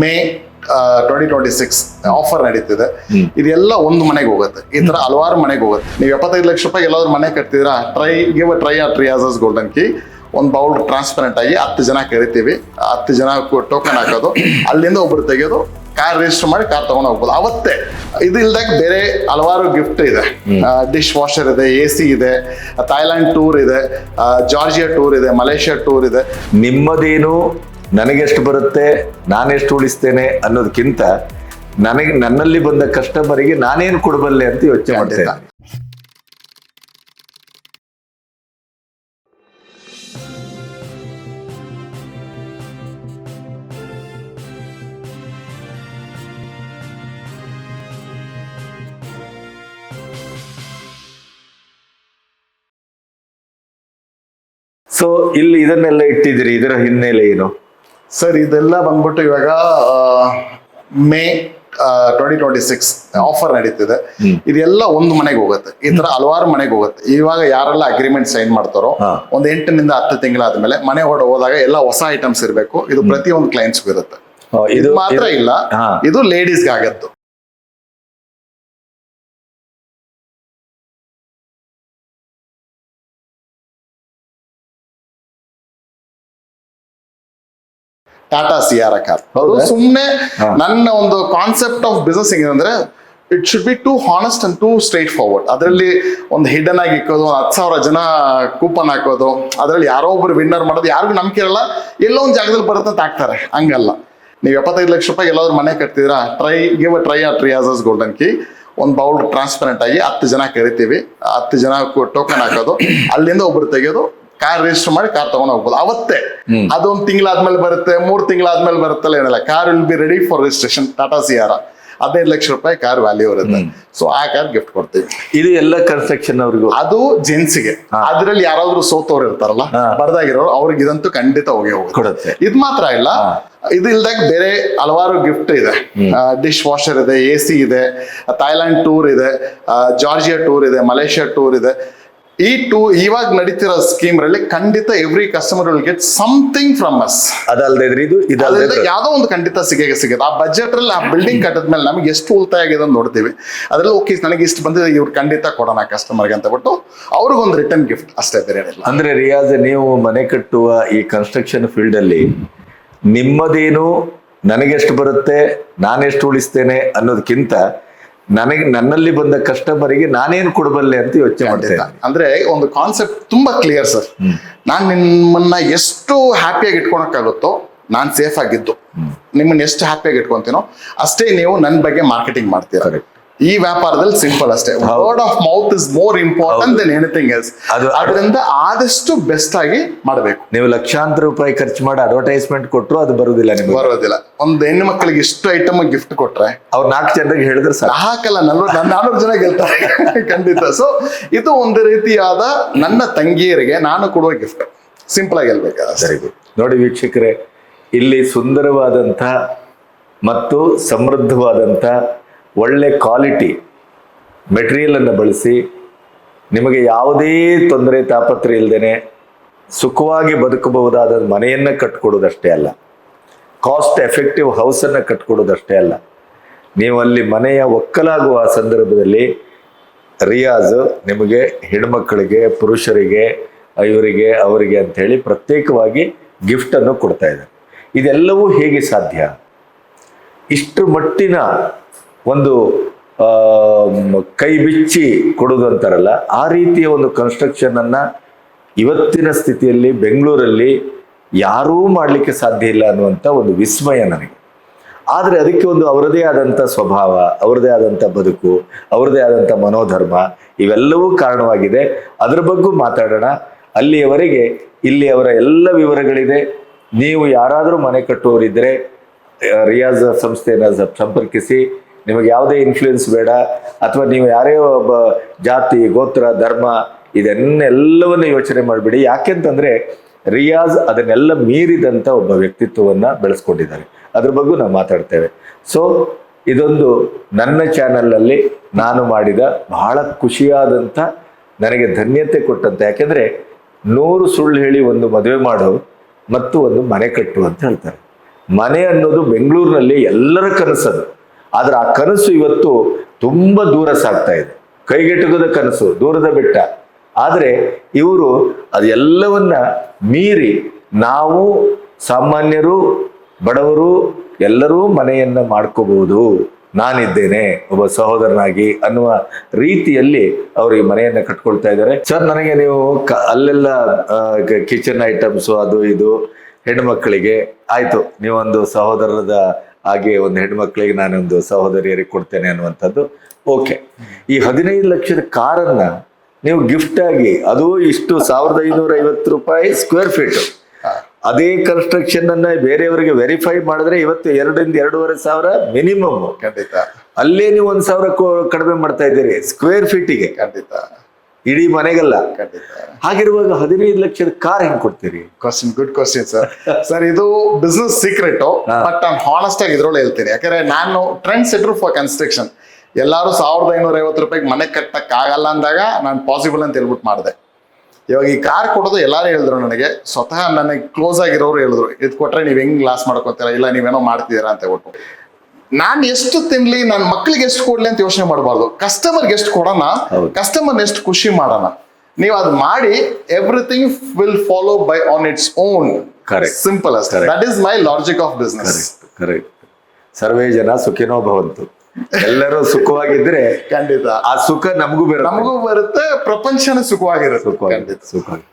May 2026 offer ನಡೀತಿದೆ. ಇದೆಲ್ಲ ಒಂದು ಮನೆಗೆ ಹೋಗುತ್ತೆ. ಈ ತರ ಹಲವಾರು ಮನೆಗೆ ಹೋಗುತ್ತೆ. ನೀವು 75 ಲಕ್ಷ ರೂಪಾಯಿ ಎಲ್ಲಾದ್ರೂ ಮನೆ ಕಟ್ತಿದ್ದೀರಾ, give a try at Riyaz's golden key. ಒಂದು ಬೌಲ್ ಟ್ರಾನ್ಸ್ಪರೆಂಟ್ ಆಗಿ 10 ಜನ ಕರಿತೀವಿ, 10 ಜನ ಟೋಕನ್ ಹಾಕೋದು, ಅಲ್ಲಿಂದ ಒಬ್ರು ತೆಗೆಯೋದು, ಕಾರ್ ರಿಜಿಸ್ಟರ್ ಮಾಡಿ ಕಾರ್ ತಗೊಂಡು ಹೋಗ್ಬೋದು ಅವತ್ತೇ. ಇದು ಇಲ್ದಾಗ ಬೇರೆ ಹಲವಾರು ಗಿಫ್ಟ್ ಇದೆ. ಡಿಶ್ ವಾಷರ್ ಇದೆ, AC ಇದೆ, ಥೈಲ್ಯಾಂಡ್ ಟೂರ್ ಇದೆ, ಜಾರ್ಜಿಯಾ ಟೂರ್ ಇದೆ, ಮಲೇಷ್ಯಾ ಟೂರ್ ಇದೆ. ನಿಮ್ಮದೇನು ನನಗೆಷ್ಟು ಬರುತ್ತೆ, ನಾನೆಷ್ಟು ಉಳಿಸ್ತೇನೆ ಅನ್ನೋದಕ್ಕಿಂತ ನನ್ನಲ್ಲಿ ಬಂದ ಕಸ್ಟಮರಿಗೆ ನಾನೇನು ಕೊಡಬಲ್ಲೆ ಅಂತ ಯೋಚನೆ ಮಾಡ್ತೇನೆ. ಸೊ ಇಲ್ಲಿ ಇದನ್ನೆಲ್ಲ ಇಟ್ಟಿದ್ದೀರಿ, ಇದರ ಹಿನ್ನೆಲೆ ಏನು ಸರ್? ಇದೆಲ್ಲ ಬಂದ್ಬಿಟ್ಟು ಇವಾಗ ಮೇ 2026 ಆಫರ್ ನಡೀತಿದೆ. ಇದೆಲ್ಲ ಒಂದು ಮನೆಗೆ ಹೋಗುತ್ತೆ. ಈ ತರ ಹಲವಾರು ಮನೆಗೆ ಹೋಗುತ್ತೆ. ಇವಾಗ ಯಾರೆಲ್ಲ ಅಗ್ರಿಮೆಂಟ್ ಸೈನ್ ಮಾಡ್ತಾರೋ ಒಂದು 8 ನಿಂದ 10 ತಿಂಗಳಾದ್ಮೇಲೆ ಮನೆ ಹೋದಾಗ ಎಲ್ಲ ಹೊಸ ಐಟಮ್ಸ್ ಇರಬೇಕು. ಇದು ಪ್ರತಿಯೊಂದು ಕ್ಲೈಂಟ್ಸ್ಗೂ ಇರುತ್ತೆ. ಇದು ಮಾತ್ರ ಇಲ್ಲ, ಇದು ಲೇಡೀಸ್ಗೆ ಆಗತ್ತು. Tata Sierra car. ಸುಮ್ಮನೆ ನನ್ನ ಒಂದು ಕಾನ್ಸೆಪ್ಟ್ ಆಫ್ ಬಿಸ್ನೆಸ್ ಹೆಂಗಂದ್ರೆ it should be two honest and two straight forward. ಅದರಲ್ಲಿ ಒಂದು ಹಿಡನ್ ಆಗಿ ಇಕ್ಕೋದು, 10,000 ಜನ ಕೂಪನ್ ಹಾಕೋದು, ಅದರಲ್ಲಿ ಯಾರೋ ಒಬ್ರು ವಿನ್ನರ್ ಮಾಡೋದು ಯಾರಿಗೂ ನಂಬಿಕೆ ಇರಲ್ಲ. ಎಲ್ಲೋ ಒಂದು ಜಾಗದಲ್ಲಿ ಬರುತ್ತೆ ಅಂತ ಹಾಕ್ತಾರೆ. ಹಂಗಲ್ಲ. ನೀವು 75 ಲಕ್ಷ ರೂಪಾಯಿ ಎಲ್ಲಾದ್ರೂ ಮನೆ ಕಟ್ತಿದ್ದೀರಾ, give a try at Riyaz's golden key. ಒಂದು ಬೌಲ್ ಟ್ರಾನ್ಸ್ಪರೆಂಟ್ ಆಗಿ 10 ಜನ ಕರಿತೀವಿ, 10 ಜನ ಟೋಕನ್ ಹಾಕೋದು, ಅಲ್ಲಿಂದ ಒಬ್ರು ತೆಗೆಯೋದು, ಕಾರ್ ರಿಜಿಸ್ಟರ್ ಮಾಡಿ ಕಾರ್ ತಗೊಂಡು ಹೋಗ್ಬೋದು ಅವತ್ತೇ. ಅದೊಂದು ತಿಂಗಳಾದ್ಮೇಲೆ ಬರುತ್ತೆ, 3 ತಿಂಗಳಾದ್ಮೇಲೆ ಬರುತ್ತಲ್ಲ, ಏನಿಲ್ಲ, car will be ready for registration. Tata Sierra 15 lakh ರೂಪಾಯಿ ಕಾರ್ ವ್ಯಾಲ್ಯೂ ಇರುತ್ತೆ. ಸೊ ಆ ಕಾರ್ ಗಿಫ್ಟ್ ಕೊಡ್ತೀವಿ. ಇದು ಎಲ್ಲ ಕನ್ಸ್ಟ್ರಕ್ಷನ್ ಅವ್ರಿಗೂ, ಅದು ಜೆಂಟ್ಸ್ಗೆ. ಅದ್ರಲ್ಲಿ ಯಾರಾದ್ರೂ ಸೋತವ್ರು ಇರ್ತಾರಲ್ಲ, ಬರ್ದಾಗಿರೋರು, ಅವ್ರಿಗೆ ಇದಂತೂ ಖಂಡಿತ ಹೋಗುತ್ತೆ. ಇದ್ ಮಾತ್ರ ಇಲ್ಲ, ಇದು ಇಲ್ದಾಗ ಬೇರೆ ಹಲವಾರು ಗಿಫ್ಟ್ ಇದೆ. ಡಿಶ್ ವಾಷರ್ ಇದೆ, AC ಇದೆ, ಥೈಲ್ಯಾಂಡ್ ಟೂರ್ ಇದೆ, ಜಾರ್ಜಿಯಾ ಟೂರ್ ಇದೆ, ಮಲೇಷ್ಯಾ ಟೂರ್ ಇದೆ. ಈ ಇವಾಗ ನಡೀತಿರೋ ಸ್ಕೀಮ್ ರಲ್ಲಿ ಖಂಡಿತ every customer will get something from us. ಅದಲ್ಲದೆ ಯಾವ್ದೋ ಒಂದು ಖಂಡಿತ ಸಿಗುತ್ತೆ. ಆ ಬಜೆಟ್ ಅಲ್ಲಿ ಆ ಬಿಲ್ಡಿಂಗ್ ಕಟ್ಟದ್ಮೇಲೆ ನಮ್ಗೆ ಎಷ್ಟು ಉಳಿತಾಯ ಆಗಿದೆ ಅಂತ ನೋಡ್ತೀವಿ. ಅದ್ರಲ್ಲಿ ಓಕೆ, ನನಗೆ ಇಷ್ಟು ಬಂದಿದೆ, ಇವ್ರು ಖಂಡಿತ ಕೊಡೋಣ ಕಸ್ಟಮರ್ಗೆ ಅಂತ ಬಿಟ್ಟು ಅವ್ರಿಗೊಂದು ರಿಟರ್ನ್ ಗಿಫ್ಟ್ ಅಷ್ಟೇ, ಬೇರೆ ಏನಿಲ್ಲ. ಅಂದ್ರೆ ರಿಯಾಜ್, ನೀವು ಮನೆ ಕಟ್ಟುವ ಈ ಕನ್ಸ್ಟ್ರಕ್ಷನ್ ಫೀಲ್ಡ್ ಅಲ್ಲಿ ನಿಮ್ಮದೇನು ನನಗೆಷ್ಟು ಬರುತ್ತೆ, ನಾನೆಷ್ಟು ಉಳಿಸ್ತೇನೆ ಅನ್ನೋದಕ್ಕಿಂತ ನನ್ನಲ್ಲಿ ಬಂದ ಕಸ್ಟಮರಿಗೆ ನಾನೇನು ಕೊಡಬಲ್ಲೆ ಅಂತ ಯೋಚನೆ ಮಾಡ್ತೇನೆ. ಅಂದ್ರೆ ಒಂದು ಕಾನ್ಸೆಪ್ಟ್ ತುಂಬಾ ಕ್ಲಿಯರ್ ಸರ್. ನಾನ್ ನಿಮ್ಮನ್ನ ಎಷ್ಟು ಹ್ಯಾಪಿಯಾಗಿ ಇಟ್ಕೊಳಕ್ಕಾಗುತ್ತೋ, ನಾನ್ ಸೇಫ್ ಆಗಿದ್ದು ನಿಮ್ಮನ್ನ ಎಷ್ಟು ಹ್ಯಾಪಿಯಾಗಿ ಇಟ್ಕೊಂತೀನೋ ಅಷ್ಟೇ ನೀವು ನನ್ನ ಬಗ್ಗೆ ಮಾರ್ಕೆಟಿಂಗ್ ಮಾಡ್ತೀರಾ. ಈ ವ್ಯಾಪಾರದಲ್ಲಿ ಸಿಂಪಲ್ ಅಷ್ಟೇ, word of mouth is more important than anything else. ಅದರಿಂದ ಆದಷ್ಟು ಬೆಸ್ಟ್ ಆಗಿ ಮಾಡಬೇಕು. ನೀವು ಲಕ್ಷಾಂತರ ರೂಪಾಯಿ ಖರ್ಚು ಮಾಡಿ ಅಡ್ವರ್ಟೈಸ್ಮೆಂಟ್ ಕೊಟ್ಟರು ಅದು ಬರುದಿಲ್ಲ, ನಿಮ್ಗೆ ಬರೋದಿಲ್ಲ. ಒಂದು ಹೆಣ್ಣು ಮಕ್ಕಳಿಗೆ ಇಷ್ಟು ಐಟಮ್ ಗಿಫ್ಟ್ ಕೊಟ್ರೆ ಅವ್ರು 4 ಜನರಿಗೆ ಹೇಳಿದ್ರೆ ಸಾಕು, ಹಾಕಲ್ಲ 400 ಜನ ಗೆಲ್ತಾರೆ ಖಂಡಿತ. ಸೊ ಇದು ಒಂದು ರೀತಿಯಾದ ನನ್ನ ತಂಗಿಯರಿಗೆ ನಾನು ಕೊಡುವ ಗಿಫ್ಟ್. ಸಿಂಪಲ್ ಆಗಿ ಹೇಳ್ಬೇಕಾ? ಸರಿ. ನೋಡಿ ವೀಕ್ಷಕರೇ, ಇಲ್ಲಿ ಸುಂದರವಾದಂಥ ಮತ್ತು ಸಮೃದ್ಧವಾದಂಥ ಒಳ್ಳೆ ಕ್ವಾಲಿಟಿ ಮೆಟೀರಿಯಲನ್ನು ಬಳಸಿ ನಿಮಗೆ ಯಾವುದೇ ತೊಂದರೆ ತಾಪತ್ರೆ ಇಲ್ಲದೇನೆ ಸುಖವಾಗಿ ಬದುಕಬಹುದಾದ ಮನೆಯನ್ನು ಕಟ್ಕೊಡೋದಷ್ಟೇ ಅಲ್ಲ, ಕಾಸ್ಟ್ ಎಫೆಕ್ಟಿವ್ ಹೌಸನ್ನು ಕಟ್ಕೊಡೋದಷ್ಟೇ ಅಲ್ಲ, ನೀವು ಅಲ್ಲಿ ಮನೆಯ ಒಕ್ಕಲಾಗುವ ಸಂದರ್ಭದಲ್ಲಿ ರಿಯಾಜ್ ನಿಮಗೆ ಹೆಣ್ಮಕ್ಕಳಿಗೆ, ಪುರುಷರಿಗೆ, ಇವರಿಗೆ, ಅವರಿಗೆ ಅಂಥೇಳಿ ಪ್ರತ್ಯೇಕವಾಗಿ ಗಿಫ್ಟನ್ನು ಕೊಡ್ತಾ ಇದ್ದಾರೆ. ಇದೆಲ್ಲವೂ ಹೇಗೆ ಸಾಧ್ಯ? ಇಷ್ಟರ ಮಟ್ಟಿನ ಒಂದು ಕೈ ಬಿಚ್ಚಿ ಕೊಡೋದು ಅಂತಾರಲ್ಲ, ಆ ರೀತಿಯ ಒಂದು ಕನ್ಸ್ಟ್ರಕ್ಷನನ್ನು ಇವತ್ತಿನ ಸ್ಥಿತಿಯಲ್ಲಿ ಬೆಂಗಳೂರಲ್ಲಿ ಯಾರೂ ಮಾಡಲಿಕ್ಕೆ ಸಾಧ್ಯ ಇಲ್ಲ ಅನ್ನುವಂಥ ಒಂದು ವಿಸ್ಮಯ ನನಗೆ. ಆದರೆ ಅದಕ್ಕೆ ಒಂದು ಅವರದೇ ಆದಂಥ ಸ್ವಭಾವ, ಅವರದೇ ಆದಂಥ ಬದುಕು, ಅವರದೇ ಆದಂಥ ಮನೋಧರ್ಮ ಇವೆಲ್ಲವೂ ಕಾರಣವಾಗಿದೆ. ಅದರ ಬಗ್ಗೆ ಮಾತಾಡೋಣ. ಅಲ್ಲಿಯವರೆಗೆ ಇಲ್ಲಿ ಅವರ ಎಲ್ಲ ವಿವರಗಳಿದೆ. ನೀವು ಯಾರಾದರೂ ಮನೆ ಕಟ್ಟುವವರಿದ್ದರೆ ರಿಯಾಜ್ ಸಂಸ್ಥೆಯನ್ನು ಸಂಪರ್ಕಿಸಿ. ನಿಮಗೆ ಯಾವುದೇ ಇನ್ಫ್ಲೂಯೆನ್ಸ್ ಬೇಡ, ಅಥವಾ ನೀವು ಯಾರೇ ಒಬ್ಬ ಜಾತಿ, ಗೋತ್ರ, ಧರ್ಮ ಇದನ್ನೆಲ್ಲವನ್ನು ಯೋಚನೆ ಮಾಡಿಬಿಡಿ. ಯಾಕೆಂತಂದರೆ ರಿಯಾಜ್ ಅದನ್ನೆಲ್ಲ ಮೀರಿದಂಥ ಒಬ್ಬ ವ್ಯಕ್ತಿತ್ವವನ್ನು ಬೆಳೆಸ್ಕೊಂಡಿದ್ದಾರೆ. ಅದ್ರ ಬಗ್ಗೆ ನಾವು ಮಾತಾಡ್ತೇವೆ. ಸೊ ಇದೊಂದು ನನ್ನ ಚಾನಲ್ನಲ್ಲಿ ನಾನು ಮಾಡಿದ ಬಹಳ ಖುಷಿಯಾದಂಥ, ನನಗೆ ಧನ್ಯತೆ ಕೊಟ್ಟಂತ. ಯಾಕೆಂದರೆ 100 ಸುಳ್ಳು ಹೇಳಿ ಒಂದು ಮದುವೆ ಮಾಡು ಮತ್ತು ಒಂದು ಮನೆ ಕಟ್ಟು ಅಂತ ಹೇಳ್ತಾರೆ. ಮನೆ ಅನ್ನೋದು ಬೆಂಗಳೂರಿನಲ್ಲಿ ಎಲ್ಲರ ಕನಸದು. ಆದ್ರೆ ಆ ಕನಸು ಇವತ್ತು ತುಂಬಾ ದೂರ ಸಾಗ್ತಾ ಇದೆ. ಕೈಗೆಟುಕದ ಕನಸು, ದೂರದ ಬೆಟ್ಟ. ಆದ್ರೆ ಇವರು ಅದೆಲ್ಲವನ್ನ ಮೀರಿ ನಾವು ಸಾಮಾನ್ಯರು, ಬಡವರು ಎಲ್ಲರೂ ಮನೆಯನ್ನ ಮಾಡ್ಕೋಬಹುದು, ನಾನಿದ್ದೇನೆ ಒಬ್ಬ ಸಹೋದರನಾಗಿ ಅನ್ನುವ ರೀತಿಯಲ್ಲಿ ಅವರು ಈ ಮನೆಯನ್ನ ಕಟ್ಕೊಳ್ತಾ ಇದ್ದಾರೆ. ಸರ್, ನನಗೆ ನೀವು ಅಲ್ಲೆಲ್ಲ ಕಿಚನ್ ಐಟಮ್ಸ್ ಅದು ಇದು ಹೆಣ್ಮಕ್ಳಿಗೆ ಆಯ್ತು, ನೀವೊಂದು ಸಹೋದರದ ಹಾಗೆ ಒಂದು ಹೆಣ್ಮಕ್ಳಿಗೆ ನಾನೊಂದು ಸಹೋದರಿಯರಿಗೆ ಕೊಡ್ತೇನೆ ಅನ್ನುವಂಥದ್ದು ಓಕೆ. ಈ 15 ಲಕ್ಷದ ಕಾರನ್ನ ನೀವು ಗಿಫ್ಟ್ ಆಗಿ, ಅದು ಇಷ್ಟು 1550 ರೂಪಾಯಿ ಸ್ಕ್ವೇರ್ ಫೀಟ್, ಅದೇ ಕನ್ಸ್ಟ್ರಕ್ಷನ್ ಅನ್ನ ಬೇರೆಯವರಿಗೆ ವೆರಿಫೈ ಮಾಡಿದ್ರೆ ಇವತ್ತು 2 ರಿಂದ 2.5 ಸಾವಿರ ಮಿನಿಮಮ್. ಖಂಡಿತ. ಅಲ್ಲೇ ನೀವು 1 ಸಾವಿರ ಕಡಿಮೆ ಮಾಡ್ತಾ ಇದ್ದೀರಿ ಸ್ಕ್ವೇರ್ ಫೀಟಿಗೆ. ಖಂಡಿತ. ಇಡೀ ಮನೆಗಲ್ಲ. ಖಂಡಿತ. ಹಾಗಿರುವಾಗ 15 ಲಕ್ಷದ ಕಾರ್ ಹೆಂಗ್ ಕೊಡ್ತೀರಿ? Good question sir. ಸರ್, ಇದು ಬಿಸ್ನೆಸ್ ಸೀಕ್ರೆಟ್, ಬಟ್ ನಾನು ಹಾನೆಸ್ಟ್ ಆಗಿ ಇದ್ರೊಳಗೆ ಹೇಳ್ತೀನಿ. ಯಾಕಂದ್ರೆ ನಾನು ಟ್ರೆಂಡ್ ಸೆಟರ್ ಫಾರ್ ಕನ್ಸ್ಟ್ರಕ್ಷನ್. ಎಲ್ಲಾರು 1550 ರೂಪಾಯಿಗೆ ಮನೆ ಕಟ್ಟಕ್ ಆಗಲ್ಲ ಅಂದಾಗ ನಾನು ಪಾಸಿಬಲ್ ಅಂತ ಹೇಳ್ಬಿಟ್ಟು ಮಾಡಿದೆ. ಇವಾಗ ಈ ಕಾರ್ ಕೊಡೋದು ಎಲ್ಲಾರು ಹೇಳಿದ್ರು ನನಗೆ, ಸ್ವತಃ ನನಗೆ ಕ್ಲೋಸ್ ಆಗಿರೋರು ಹೇಳಿದ್ರು, ಇದು ಕೊಟ್ರೆ ನೀವ್ ಹೆಂಗ್ ಲಾಸ್ ಮಾಡ್ಕೋತೀರಾ, ಇಲ್ಲ ನೀವೇನೋ ಮಾಡ್ತಿದ್ದೀರಾ ಅಂತ ಹೇಳ್ಬಿಟ್ಟು. ನಾನು ಎಷ್ಟು ತಿನ್ಲಿ, ನನ್ನ ಮಕ್ಳಿಗೆ ಎಷ್ಟು ಕೊಡ್ಲಿ ಅಂತ ಯೋಚನೆ ಮಾಡಬಾರ್ದು. ಕಸ್ಟಮರ್ಗೆ ಎಷ್ಟು ಕೊಡೋಣ, ಕಸ್ಟಮರ್ ಎಷ್ಟು ಖುಷಿ ಮಾಡೋಣ. ನೀವು ಅದು ಮಾಡಿ, everything will follow by on its own. Correct. Simple ಅಷ್ಟೇ. That is my logic of business. Correct. ಸರ್ವೇ ಜನ ಸುಖಿನೋ ಭವಂತು. ಎಲ್ಲರೂ ಸುಖವಾಗಿದ್ರೆ ಖಂಡಿತ ಆ ಸುಖ ನಮಗೂ ಬರುತ್ತೆ, ಪ್ರಪಂಚನ ಸುಖವಾಗಿರುತ್ತೆ. ಸುಖವಾಗಿ.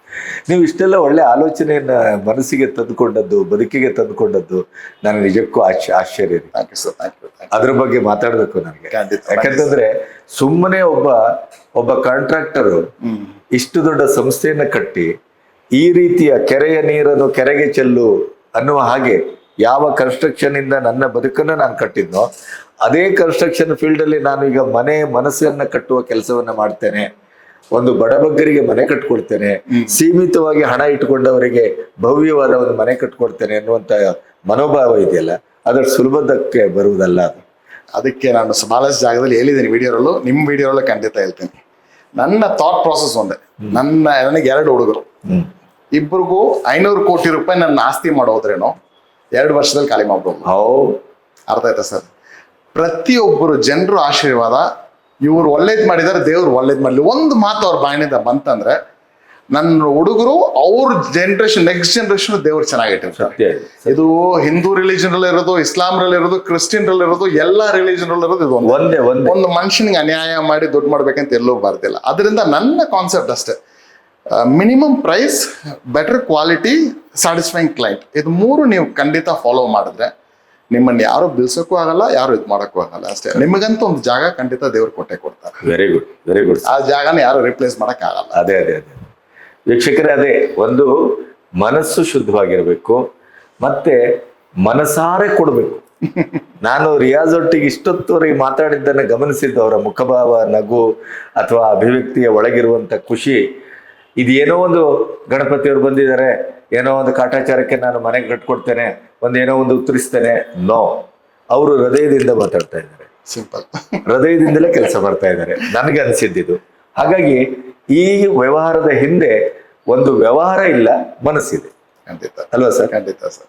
ನೀವು ಇಷ್ಟೆಲ್ಲ ಒಳ್ಳೆ ಆಲೋಚನೆಯನ್ನ ಮನಸ್ಸಿಗೆ ತಂದುಕೊಂಡದ್ದು, ಬದುಕಿಗೆ ತಂದುಕೊಂಡದ್ದು ನಾನು ನಿಜಕ್ಕೂ ಆಶ್ಚರ್ಯ. ಅದ್ರ ಬಗ್ಗೆ ಮಾತಾಡ್ಬೇಕು ನನಗೆ. ಯಾಕಂತಂದ್ರೆ ಸುಮ್ಮನೆ ಒಬ್ಬ ಕಾಂಟ್ರಾಕ್ಟರ್ ಇಷ್ಟು ದೊಡ್ಡ ಸಂಸ್ಥೆಯನ್ನ ಕಟ್ಟಿ ಈ ರೀತಿಯ ಕೆರೆಯ ನೀರನ್ನು ಕೆರೆಗೆ ಚೆಲ್ಲು ಅನ್ನುವ ಹಾಗೆ ಯಾವ ಕನ್ಸ್ಟ್ರಕ್ಷನ್ ಇಂದ ನನ್ನ ಬದುಕನ್ನ ನಾನು ಕಟ್ಟಿದ್ನೋ, ಅದೇ ಕನ್ಸ್ಟ್ರಕ್ಷನ್ ಫೀಲ್ಡ್ ಅಲ್ಲಿ ನಾನು ಈಗ ಮನಸ್ಸನ್ನ ಕಟ್ಟುವ ಕೆಲಸವನ್ನ ಮಾಡ್ತೇನೆ. ಒಂದು ಬಡಬಗ್ಗರಿಗೆ ಮನೆ ಕಟ್ಕೊಡ್ತೇನೆ, ಸೀಮಿತವಾಗಿ ಹಣ ಇಟ್ಟುಕೊಂಡವರಿಗೆ ಭವ್ಯವಾದ ಒಂದು ಮನೆ ಕಟ್ಕೊಡ್ತೇನೆ ಅನ್ನುವಂತ ಮನೋಭಾವ ಇದೆಯಲ್ಲ, ಅದರ ಸುಲಭದಕ್ಕೆ ಬರುವುದಲ್ಲ. ಅದಕ್ಕೆ ನಾನು ಬಹಳಷ್ಟು ಜಾಗದಲ್ಲಿ ಹೇಳಿದ್ದೀನಿ ವಿಡಿಯೋರಲ್ಲೂ, ನಿಮ್ಮ ವಿಡಿಯೋರಲ್ಲೂ ಖಂಡಿತ ಹೇಳ್ತೀನಿ. ನನ್ನ ಥಾಟ್ ಪ್ರಾಸೆಸ್ ಒಂದೇ. ನನಗೆ 2 ಹುಡುಗರು, ಇಬ್ಬರಿಗೂ 500 ಕೋಟಿ ರೂಪಾಯಿ ನನ್ನ ಆಸ್ತಿ ಮಾಡೋದ್ರೇನೋ 2 ವರ್ಷದಲ್ಲಿ ಖಾಲಿ ಮಾಡ್ಬೋದು. ಅರ್ಥ ಆಯ್ತಾ ಸರ್? ಪ್ರತಿಯೊಬ್ಬರು ಜನರು ಆಶೀರ್ವಾದ, ಇವ್ರು ಒಳ್ಳೇದ್ ಮಾಡಿದಾರೆ, ದೇವ್ರು ಒಳ್ಳೇದ್ ಮಾಡ್ಲಿ, ಒಂದು ಮಾತು ಅವ್ರ ಬಾಯಿನಿಂದ ಬಂತಂದ್ರೆ ನನ್ನ ಹುಡುಗರು ಅವ್ರ ಜನರೇಷನ್, ನೆಕ್ಸ್ಟ್ ಜನರೇಷನ್ ದೇವ್ರು ಚೆನ್ನಾಗಿಟ್ಟಿರ್ತಾರೆ. ಇದು ಹಿಂದೂ ರಿಲಿಜನ್ ಅಲ್ಲಿ ಇರೋದು, ಇಸ್ಲಾಂ ರಲ್ಲಿ ಇರೋದು, ಕ್ರಿಶ್ಚಿಯನ್ ರಲ್ಲಿ ಇರೋದು, ಎಲ್ಲಾ ರಿಲಿಜನ್ ಅಲ್ಲಿ ಇರೋದು ಇದು ಒಂದು ಮನುಷ್ಯನಿಗೆ ಅನ್ಯಾಯ ಮಾಡಿ ದುಡ್ಡು ಮಾಡ್ಬೇಕಂತ ಎಲ್ಲೂ ಬರ್ತಿಲ್ಲ. ಅದರಿಂದ ನನ್ನ ಕಾನ್ಸೆಪ್ಟ್ ಅಷ್ಟೇ, minimum price, better quality, satisfying client. ಇದು 3 ನೀವು ಖಂಡಿತ ಫಾಲೋ ಮಾಡಿದ್ರೆ ನಿಮ್ಮನ್ನ ಯಾರು ಬಿಲ್ಸಕ್ಕೂ ಆಗಲ್ಲ, ಯಾರು ಇದು ಮಾಡಕ್ಕೂ ಆಗಲ್ಲ. ಅಷ್ಟೇ. ನಿಮಗಂತ ಒಂದು ಜಾಗ ಖಂಡಿತ ದೇವ್ರು ಕೊಡ್ತಾರೆ. Very good, very good. ಆ ಜಾಗನ ಯಾರು ರಿಪ್ಲೇಸ್ ಮಾಡಕ್ ಆಗಲ್ಲ. ಅದೇ ವೀಕ್ಷಕರೇ, ಅದೇ ಒಂದು ಮನಸ್ಸು ಶುದ್ಧವಾಗಿರ್ಬೇಕು, ಮತ್ತೆ ಮನಸಾರೆ ಕೊಡ್ಬೇಕು. ನಾನು ರಿಯಾಜ್ ಒಟ್ಟಿಗೆ ಇಷ್ಟೊತ್ತವರೆಗೆ ಮಾತಾಡಿದ್ದನ್ನು ಗಮನಿಸಿದ್ದು, ಅವರ ಮುಖಭಾವ, ನಗು ಅಥವಾ ಅಭಿವ್ಯಕ್ತಿಯ ಒಳಗಿರುವಂತ ಖುಷಿ, ಇದೇನೋ ಒಂದು ಗಣಪತಿಯವರು ಬಂದಿದ್ದಾರೆ, ಏನೋ ಒಂದು ಕಾಟಾಚಾರಕ್ಕೆ ನಾನು ಮನೆಗೆ ಕಟ್ಕೊಡ್ತೇನೆ, ಏನೋ ಒಂದು ಉತ್ತರಿಸ್ತೇನೆ. ನೋ, ಅವರು ಹೃದಯದಿಂದ ಮಾತಾಡ್ತಾ ಇದ್ದಾರೆ. ಸಿಂಪಲ್. ಹೃದಯದಿಂದಲೇ ಕೆಲಸ ಮಾಡ್ತಾ ಇದ್ದಾರೆ, ನನಗೆ ಅನಿಸಿದ್ದಿದ್ದು. ಹಾಗಾಗಿ ಈ ವ್ಯವಹಾರದ ಹಿಂದೆ ಒಂದು ವ್ಯವಹಾರ ಇಲ್ಲ, ಮನಸ್ಸಿದೆ. ಖಂಡಿತ ಅಲ್ವಾ ಸರ್? ಖಂಡಿತ ಸರ್.